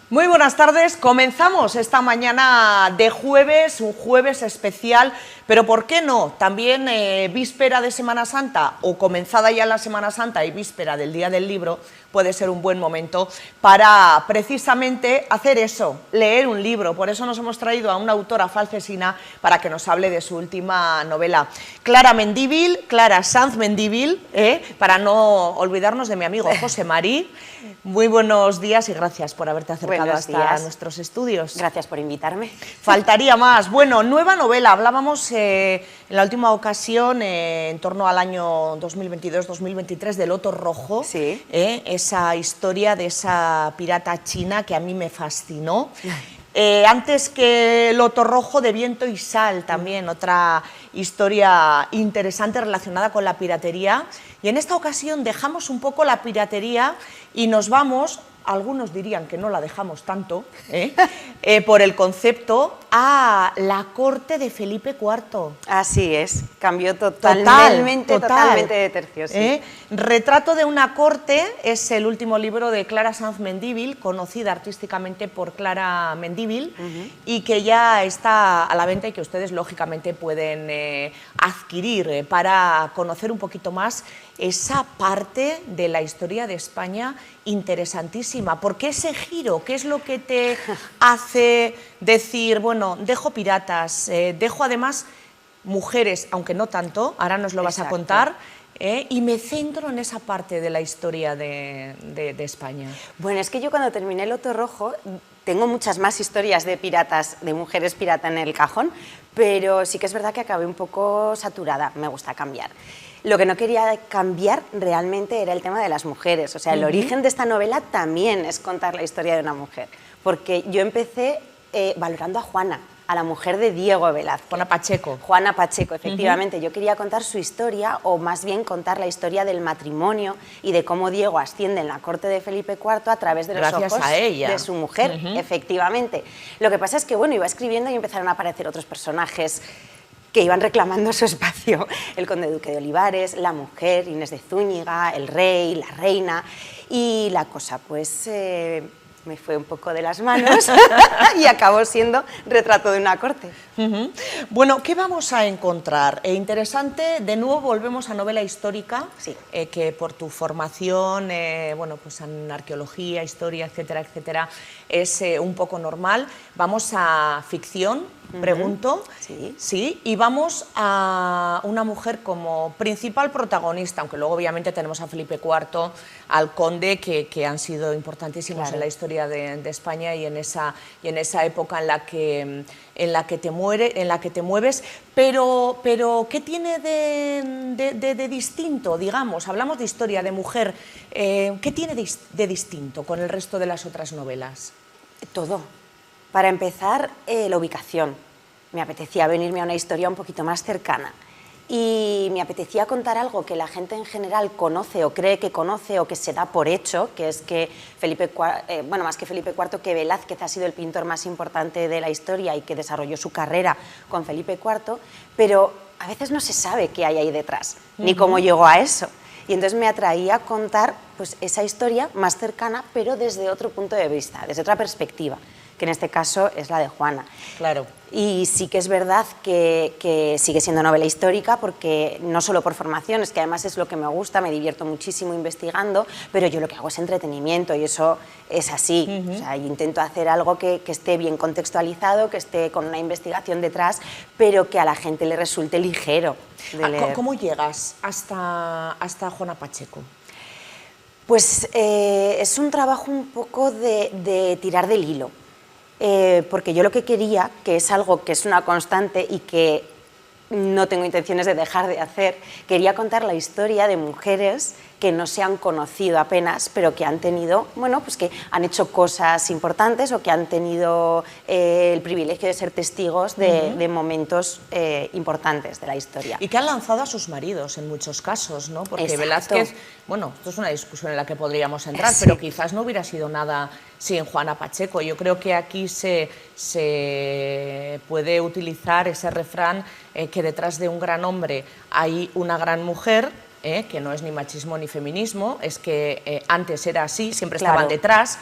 Muy buenas tardes, comenzamos esta mañana de jueves, un jueves especial, pero ¿por qué no? También víspera de Semana Santa o comenzada ya la Semana Santa y víspera del Día del Libro, puede ser un buen momento para precisamente hacer eso, leer un libro. Por eso nos hemos traído a una autora alfonsina para que nos hable de su última novela. Clara Sanz Mendívil, para no olvidarnos de mi amigo José Marí. Muy buenos días y gracias por haberte acercado hasta nuestros estudios. Gracias por invitarme. Faltaría más. Bueno, nueva novela. Hablábamos en la última ocasión, en torno al año 2022-2023, del Loto Rojo. Sí. Esa historia de esa pirata china que a mí me fascinó. Antes que Loto Rojo, de Viento y Sal, también otra historia interesante relacionada con la piratería. Y en esta ocasión dejamos un poco la piratería y nos vamos, algunos dirían que no la dejamos tanto, por el concepto, a la corte de Felipe IV. Así es, cambió totalmente de tercio. Sí. Retrato de una corte es el último libro de Clara Sanz Mendívil, conocida artísticamente por Clara Mendívil, y que ya está a la venta y que ustedes lógicamente pueden adquirir para conocer un poquito más esa parte de la historia de España interesantísima. ¿Por qué ese giro? ¿Qué es lo que te hace decir, bueno, dejo piratas, dejo además mujeres, aunque no tanto, ahora nos lo vas a contar, y me centro en esa parte de la historia de España? Bueno, es que yo cuando terminé el Loto Rojo tengo muchas más historias de piratas, de mujeres pirata en el cajón, pero sí que es verdad que acabé un poco saturada, me gusta cambiar. Lo que no quería cambiar realmente era el tema de las mujeres, o sea, el origen de esta novela también es contar la historia de una mujer, porque yo empecé valorando a Juana, a la mujer de Diego Velázquez. Juana Pacheco. Juana Pacheco, efectivamente. Yo quería contar su historia, o más bien contar la historia del matrimonio y de cómo Diego asciende en la corte de Felipe IV a través de los ojos de su mujer, efectivamente. Lo que pasa es que, bueno, iba escribiendo y empezaron a aparecer otros personajes que iban reclamando su espacio, el conde duque de Olivares, la mujer, Inés de Zúñiga, el rey, la reina, y la cosa pues me fue un poco de las manos y acabó siendo Retrato de una corte. Bueno, ¿qué vamos a encontrar? Interesante, de nuevo volvemos a novela histórica, sí. Que por tu formación, bueno, pues en arqueología, historia, etcétera, etcétera, es un poco normal. Vamos a ficción, pregunto, sí, y vamos a una mujer como principal protagonista, aunque luego obviamente tenemos a Felipe IV, al conde, que han sido importantísimos en la historia de España y en esa época en la que te mueves, pero ¿qué tiene de distinto, digamos? Hablamos de historia, de mujer, ¿qué tiene de distinto con el resto de las otras novelas? Todo. Para empezar, la ubicación. Me apetecía venirme a una historia un poquito más cercana. Y me apetecía contar algo que la gente en general conoce o cree que conoce o que se da por hecho, que es que Felipe IV, bueno, más que Felipe IV, que Velázquez ha sido el pintor más importante de la historia y que desarrolló su carrera con Felipe IV, pero a veces no se sabe qué hay ahí detrás, ni cómo llegó a eso. Y entonces me atraía contar pues, esa historia más cercana, pero desde otro punto de vista, desde otra perspectiva, que en este caso es la de Juana. Claro. Y sí que es verdad que sigue siendo novela histórica, porque no solo por formación, es que además es lo que me gusta, me divierto muchísimo investigando, pero yo lo que hago es entretenimiento y eso es así. O sea, yo intento hacer algo que esté bien contextualizado, que esté con una investigación detrás, pero que a la gente le resulte ligero de leer. ¿Cómo llegas hasta Juana Pacheco? Pues es un trabajo un poco de tirar del hilo. Porque yo lo que quería, que es algo que es una constante y que no tengo intenciones de dejar de hacer, quería contar la historia de mujeres que no se han conocido apenas, pero que han tenido, bueno, pues que han hecho cosas importantes o que han tenido el privilegio de ser testigos de momentos importantes de la historia. Y que han lanzado a sus maridos en muchos casos, ¿no? Porque Exacto. Velázquez, bueno, esto es una discusión en la que podríamos entrar, pero quizás no hubiera sido nada sin Juana Pacheco. Yo creo que aquí se puede utilizar ese refrán que detrás de un gran hombre hay una gran mujer, que no es ni machismo ni feminismo, es que antes era así, siempre estaban detrás,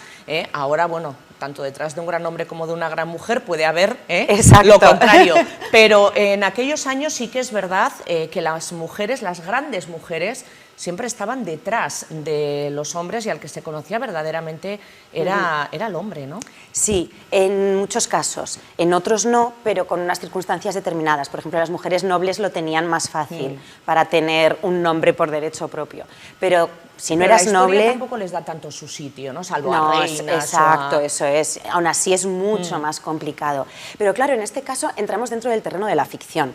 ahora, bueno, tanto detrás de un gran hombre como de una gran mujer puede haber Exacto. lo contrario, pero en aquellos años sí que es verdad que las mujeres, las grandes mujeres, siempre estaban detrás de los hombres y al que se conocía verdaderamente era el hombre, ¿no? Sí, en muchos casos, en otros no, pero con unas circunstancias determinadas. Por ejemplo, las mujeres nobles lo tenían más fácil para tener un nombre por derecho propio, pero si no eras noble... tampoco les da tanto su sitio, ¿no? Salvo no, a reinas. exacto, eso es. Aún así es mucho más complicado. Pero claro, en este caso entramos dentro del terreno de la ficción.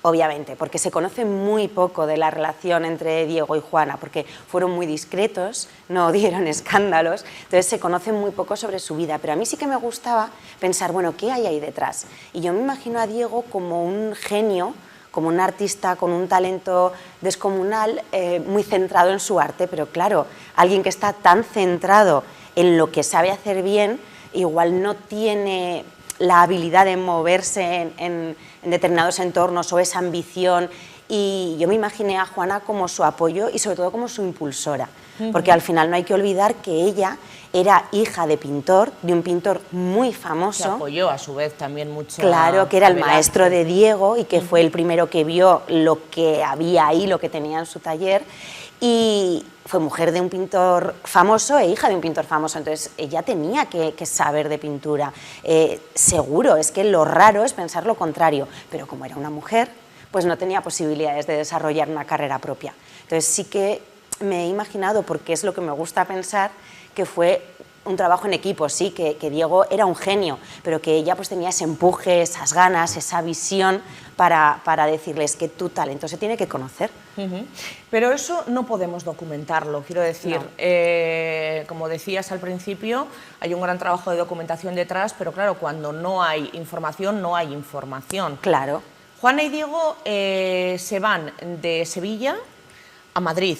Obviamente, porque se conoce muy poco de la relación entre Diego y Juana, porque fueron muy discretos, no dieron escándalos, entonces se conoce muy poco sobre su vida, pero a mí sí que me gustaba pensar, bueno, ¿qué hay ahí detrás? Y yo me imagino a Diego como un genio, como un artista con un talento descomunal, muy centrado en su arte, pero claro, alguien que está tan centrado en lo que sabe hacer bien, igual no tiene la habilidad de moverse en determinados entornos o esa ambición, y yo me imaginé a Juana como su apoyo y sobre todo como su impulsora, porque al final no hay que olvidar que ella era hija de pintor, de un pintor muy famoso. Se apoyó a su vez también mucho. Claro, que era el maestro de Diego y que fue el primero que vio lo que había ahí, lo que tenía en su taller, y fue mujer de un pintor famoso e hija de un pintor famoso, entonces ella tenía que saber de pintura. Seguro, es que lo raro es pensar lo contrario, pero como era una mujer, pues no tenía posibilidades de desarrollar una carrera propia. Entonces sí que me he imaginado, porque es lo que me gusta pensar, que fue un trabajo en equipo, sí, que Diego era un genio, pero que ella pues tenía ese empuje, esas ganas, esa visión para decirles que tu talento se tiene que conocer. Pero eso no podemos documentarlo, quiero decir, no. Como decías al principio, hay un gran trabajo de documentación detrás, pero claro, cuando no hay información, no hay información. Claro. Juana y Diego se van de Sevilla a Madrid,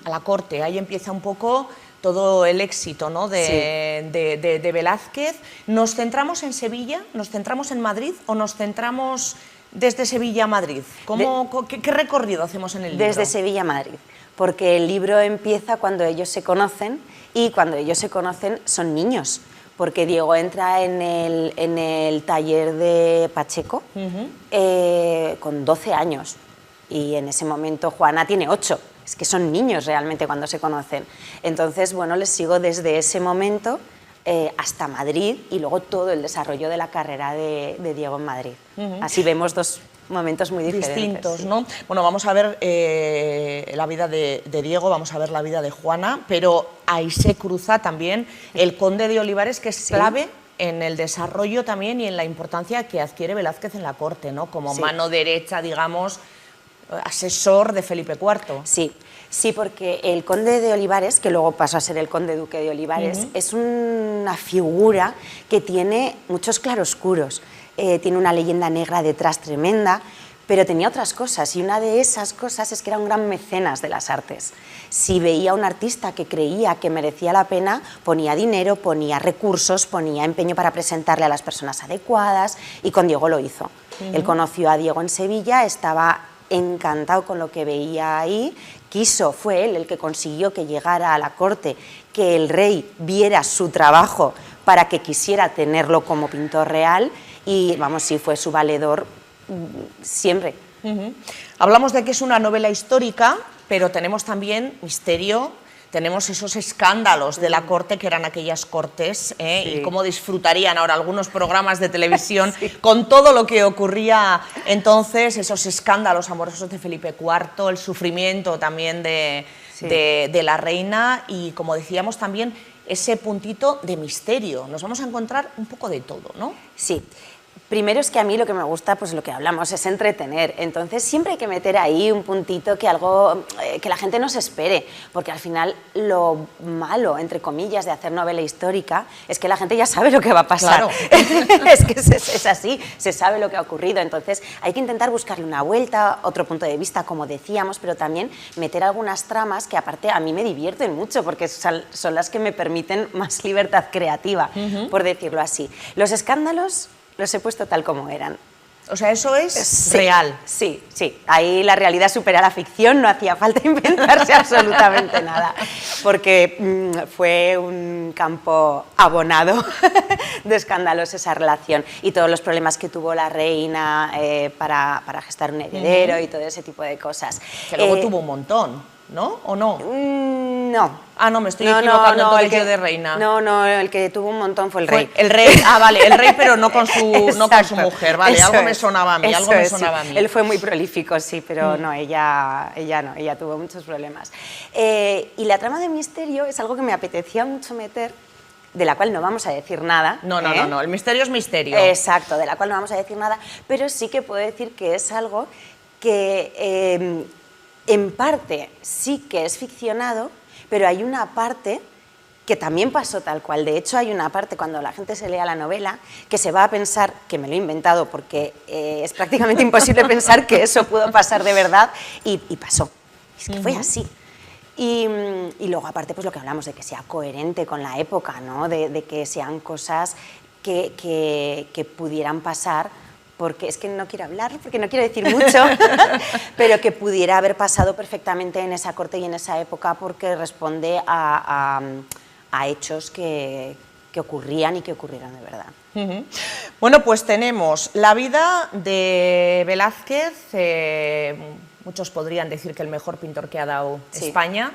a la corte, ahí empieza un poco todo el éxito, ¿no? de Velázquez. ¿Nos centramos en Sevilla, nos centramos en Madrid o nos centramos desde Sevilla a Madrid? ¿Qué recorrido hacemos en el libro? Desde Sevilla a Madrid, porque el libro empieza cuando ellos se conocen, y cuando ellos se conocen son niños, porque Diego entra en el taller de Pacheco con 12 años, y en ese momento Juana tiene 8. Es que son niños realmente cuando se conocen. Entonces, bueno, les sigo desde ese momento hasta Madrid, y luego todo el desarrollo de la carrera de Diego en Madrid. Así vemos dos momentos muy diferentes. Distintos, ¿no? Bueno, vamos a ver la vida de Diego, vamos a ver la vida de Juana, pero ahí se cruza también el conde de Olivares, que es clave en el desarrollo también y en la importancia que adquiere Velázquez en la corte, ¿no? Como mano derecha, digamos, asesor de Felipe IV. Sí, porque el conde de Olivares, que luego pasó a ser el conde duque de Olivares, es una figura que tiene muchos claroscuros, tiene una leyenda negra detrás tremenda, pero tenía otras cosas, y una de esas cosas es que era un gran mecenas de las artes. Si veía a un artista que creía que merecía la pena, ponía dinero, ponía recursos, ponía empeño para presentarle a las personas adecuadas, y con Diego lo hizo. Él conoció a Diego en Sevilla, estaba encantado con lo que veía ahí, fue él el que consiguió que llegara a la corte, que el rey viera su trabajo para que quisiera tenerlo como pintor real, y vamos, sí, fue su valedor siempre. Hablamos de que es una novela histórica, pero tenemos también misterio, tenemos esos escándalos de la corte, que eran aquellas cortes, y cómo disfrutarían ahora algunos programas de televisión con todo lo que ocurría entonces, esos escándalos amorosos de Felipe IV, el sufrimiento también de la reina, y como decíamos también ese puntito de misterio. Nos vamos a encontrar un poco de todo, ¿no? Sí. Primero es que a mí lo que me gusta, pues lo que hablamos, es entretener. Entonces siempre hay que meter ahí un puntito, que algo que la gente no se espere, porque al final lo malo, entre comillas, de hacer novela histórica es que la gente ya sabe lo que va a pasar. Claro. Es que es así, se sabe lo que ha ocurrido. Entonces hay que intentar buscarle una vuelta, otro punto de vista, como decíamos, pero también meter algunas tramas que aparte a mí me divierten mucho, porque son las que me permiten más libertad creativa, por decirlo así. Los escándalos los he puesto tal como eran. O sea, eso es Sí, real. Sí, sí. Ahí la realidad supera la ficción, no hacía falta inventarse absolutamente nada, porque fue un campo abonado de escándalos esa relación y todos los problemas que tuvo la reina para gestar un heredero y todo ese tipo de cosas. Que luego tuvo un montón, ¿no? ¿O no? No. Ah, no, me estoy equivocando entonces el que, yo de reina. No, el que tuvo un montón fue el rey. El rey, vale, el rey, pero no con su, no con su Exacto. mujer, vale, Eso algo me es. sonaba a mí, Eso algo me es, sonaba sí. a mí. Él fue muy prolífico, sí, pero no, ella no, ella tuvo muchos problemas. Y la trama de misterio es algo que me apetecía mucho meter, de la cual no vamos a decir nada. No, el misterio es misterio. Exacto, de la cual no vamos a decir nada, pero sí que puedo decir que es algo que en parte sí que es ficcionado, pero hay una parte que también pasó tal cual. De hecho, hay una parte cuando la gente se lea la novela que se va a pensar, que me lo he inventado porque es prácticamente imposible pensar que eso pudo pasar de verdad, y pasó. Es que fue así. Y luego, aparte, pues lo que hablamos de que sea coherente con la época, ¿no? De que sean cosas que pudieran pasar, porque es que no quiero hablar, porque no quiero decir mucho, pero que pudiera haber pasado perfectamente en esa corte y en esa época, porque responde a hechos que ocurrían y que ocurrieron de verdad. Bueno, pues tenemos la vida de Velázquez, muchos podrían decir que el mejor pintor que ha dado España.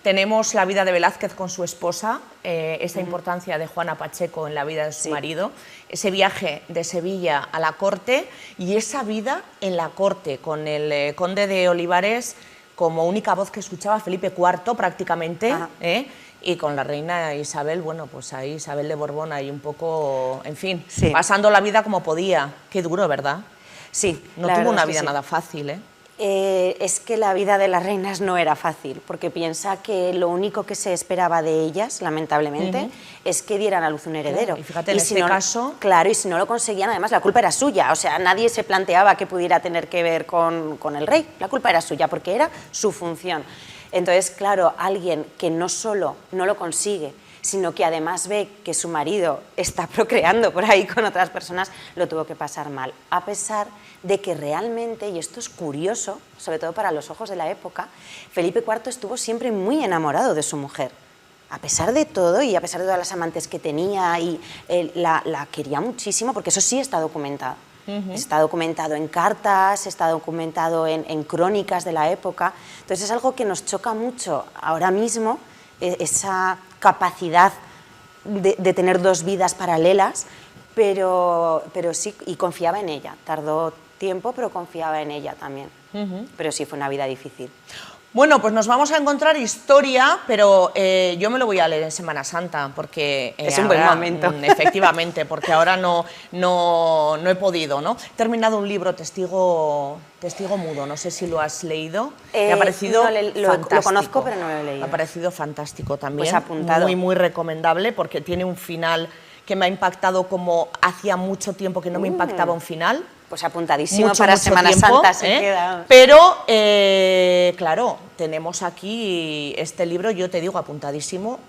Tenemos la vida de Velázquez con su esposa, esa importancia de Juana Pacheco en la vida de su marido, ese viaje de Sevilla a la corte y esa vida en la corte con el conde de Olivares como única voz que escuchaba Felipe IV prácticamente, y con la reina Isabel, bueno, pues ahí Isabel de Borbón ahí un poco, en fin, pasando la vida como podía. Qué duro, ¿verdad? Sí. No tuvo una vida nada fácil, ¿eh? Es que la vida de las reinas no era fácil, porque piensa que lo único que se esperaba de ellas, lamentablemente, es que dieran a luz un heredero. Claro, y fíjate, en este caso... Claro, y si no lo conseguían, además, la culpa era suya. O sea, nadie se planteaba que pudiera tener que ver con el rey. La culpa era suya, porque era su función. Entonces, claro, alguien que no solo no lo consigue, sino que además ve que su marido está procreando por ahí con otras personas, lo tuvo que pasar mal. A pesar de que realmente, y esto es curioso, sobre todo para los ojos de la época, Felipe IV estuvo siempre muy enamorado de su mujer. A pesar de todo y a pesar de todas las amantes que tenía, y la quería muchísimo, porque eso sí está documentado. Está documentado en cartas, está documentado en crónicas de la época. Entonces es algo que nos choca mucho ahora mismo, esa capacidad de tener dos vidas paralelas, pero sí, y confiaba en ella. Tardó tiempo, pero confiaba en ella también. Pero sí, fue una vida difícil. Bueno, pues nos vamos a encontrar historia, pero yo me lo voy a leer en Semana Santa, porque... es un buen momento. Efectivamente, porque ahora no he podido, ¿no? He terminado un libro, Testigo Mudo, no sé si lo has leído. Me ha parecido fantástico. Lo conozco, pero no lo he leído. Me ha parecido fantástico también. Pues apuntado. Muy, muy recomendable, porque tiene un final que me ha impactado como hacía mucho tiempo que no me impactaba un final. Pues apuntadísimo para Semana Santa se queda. Pero, claro, tenemos aquí este libro, yo te digo, apuntadísimo,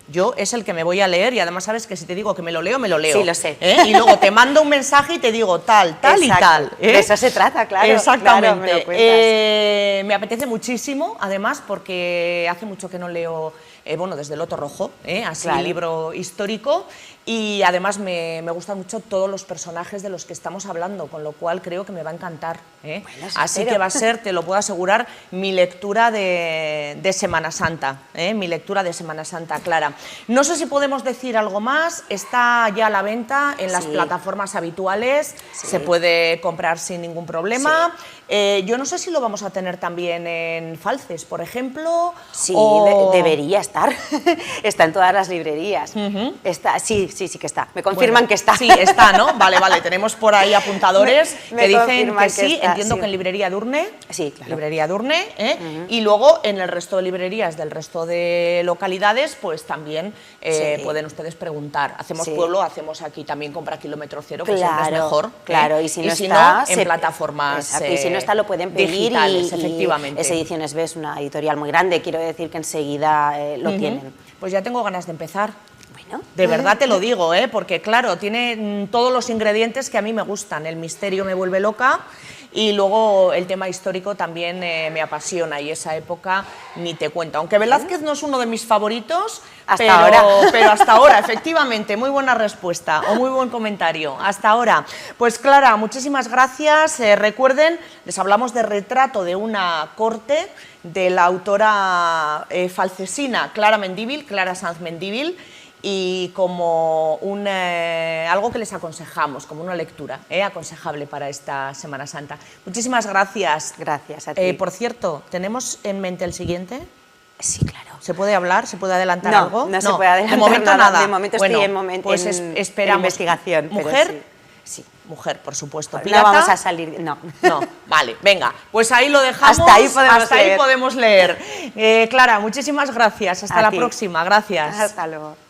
Yo es el que me voy a leer y además sabes que si te digo que me lo leo, me lo leo. Sí, lo sé. Y luego te mando un mensaje y te digo tal y tal. De eso se trata, claro. Exactamente. Claro, me lo cuentas. Me apetece muchísimo, además, porque hace mucho que no leo... bueno, desde El Loto Rojo, así libro histórico, y además me gustan mucho todos los personajes de los que estamos hablando, con lo cual creo que me va a encantar. Bueno, así que va a ser, te lo puedo asegurar, mi lectura de Semana Santa, mi lectura de Semana Santa, Clara. No sé si podemos decir algo más, está ya a la venta en las plataformas habituales, se puede comprar sin ningún problema. Yo no sé si lo vamos a tener también en Falces, por ejemplo. Sí, debería estar. Está en todas las librerías. Está, sí que está. Me confirman que está. Sí, está, ¿no? Vale, tenemos por ahí apuntadores que dicen que sí. Está, entiendo que en Librería Durne. Sí, claro. Librería Durne, y luego en el resto de librerías del resto de localidades, pues también pueden ustedes preguntar. Hacemos pueblo, hacemos aquí también compra kilómetro cero, que siempre es mejor. Claro, y si no está, en plataformas. Exacto, y si no está, lo pueden pedir digitales, efectivamente. Es Ediciones B, es una editorial muy grande, quiero decir que enseguida lo tienen. Pues ya tengo ganas de empezar. Bueno, Bueno. De verdad te lo digo, porque claro, tiene todos los ingredientes que a mí me gustan. El misterio me vuelve loca y luego el tema histórico también me apasiona, y esa época ni te cuento. Aunque Velázquez no es uno de mis favoritos, pero hasta ahora, efectivamente, muy buena respuesta o muy buen comentario. Hasta ahora. Pues Clara, muchísimas gracias. Recuerden, les hablamos de Retrato de una corte, de la autora falcesina Clara Mendívil, Clara Sanz Mendívil, y como algo que les aconsejamos, como una lectura aconsejable para esta Semana Santa. Muchísimas gracias. Gracias a ti. Por cierto, ¿tenemos en mente el siguiente? Sí, claro. ¿Se puede hablar? ¿Se puede adelantar algo? No se puede adelantar de momento nada. De momento bueno, estoy en esperamos. investigación. ¿Mujer? Sí. Mujer, por supuesto. No vamos a salir, no. No, vale, venga, pues ahí lo dejamos. Hasta ahí podemos leer. Clara, muchísimas gracias. Hasta la próxima. Gracias. Hasta luego.